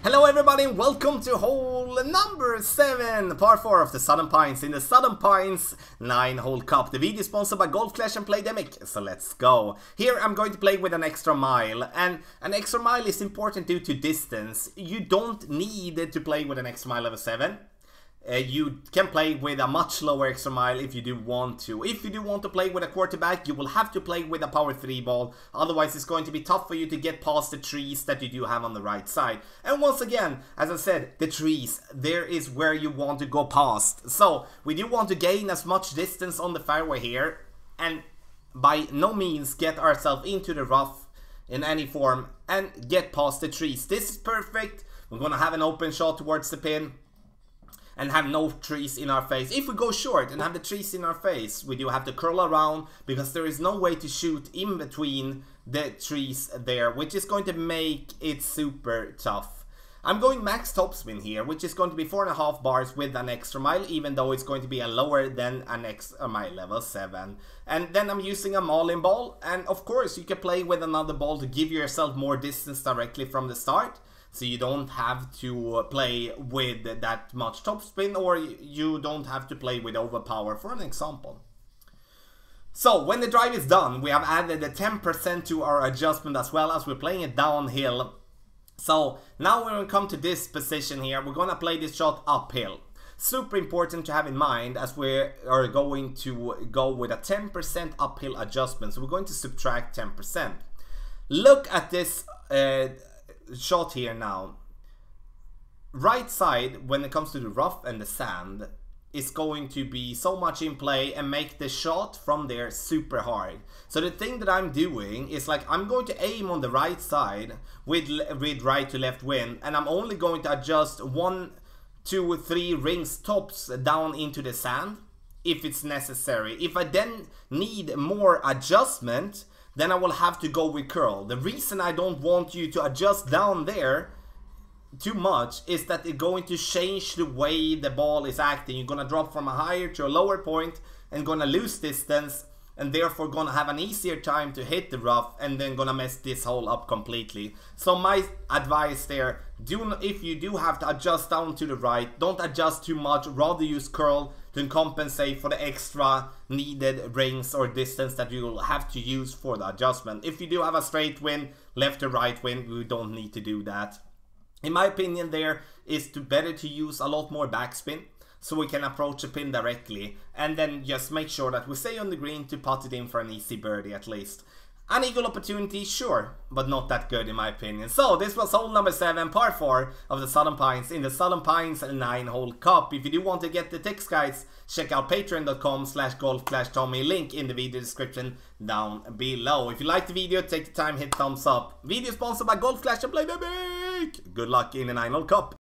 Hello everybody and welcome to hole number 7, par 4 of the Southern Pines in the Southern Pines 9-hole cup. The video is sponsored by Golf Clash and Playdemic, so let's go. Here I'm going to play with an extra mile, and an extra mile is important due to distance. You don't need to play with an extra mile level 7. You can play with a much lower extra mile if you do want to. If you do want to play with a quarterback, you will have to play with a power 3 ball. Otherwise, it's going to be tough for you to get past the trees that you do have on the right side. And once again, as I said, the trees, there is where you want to go past. So, we do want to gain as much distance on the fairway here. And by no means get ourselves into the rough in any form and get past the trees. This is perfect. We're going to have an open shot towards the pin and have no trees in our face. If we go short and have the trees in our face, we do have to curl around because there is no way to shoot in between the trees there, which is going to make it super tough. I'm going max topspin here, which is going to be 4.5 bars with an extra mile, even though it's going to be a lower than an extra mile level 7. And then I'm using a marlin ball, and of course you can play with another ball to give yourself more distance directly from the start. So you don't have to play with that much topspin, or you don't have to play with overpower, for an example. So when the drive is done, we have added a 10% to our adjustment as well, as we're playing it downhill. So now when we come to this position here, we're gonna play this shot uphill. Super important to have in mind as we are going to go with a 10% uphill adjustment. So we're going to subtract 10%. Look at this shot here now. Right side, when it comes to the rough and the sand, is going to be so much in play and make the shot from there super hard. So the thing that I'm doing is, like, I'm going to aim on the right side with right to left wind, and I'm only going to adjust 1, 2, 3 rings tops down into the sand if it's necessary. If I then need more adjustment, then I will have to go with curl. The reason I don't want you to adjust down there too much is that it's going to change the way the ball is acting. You're gonna drop from a higher to a lower point and gonna lose distance, and therefore gonna have an easier time to hit the rough, and then gonna mess this hole up completely. So my advice there, if you do have to adjust down to the right, don't adjust too much, rather use curl to compensate for the extra needed rings or distance that you will have to use for the adjustment. If you do have a straight wind, left to right wind, we don't need to do that. In my opinion, there is better to use a lot more backspin, so we can approach the pin directly, and then just make sure that we stay on the green to putt it in for an easy birdie at least. An eagle opportunity, sure, but not that good in my opinion. So this was hole number 7, par 4 of the Southern Pines in the Southern Pines 9-hole cup. If you do want to get the text guides, check out patreon.com/golf-tommy, link in the video description down below. If you like the video, take the time, hit thumbs up. Video sponsored by Golf Clash and Playdemic. Good luck in the 9-hole cup.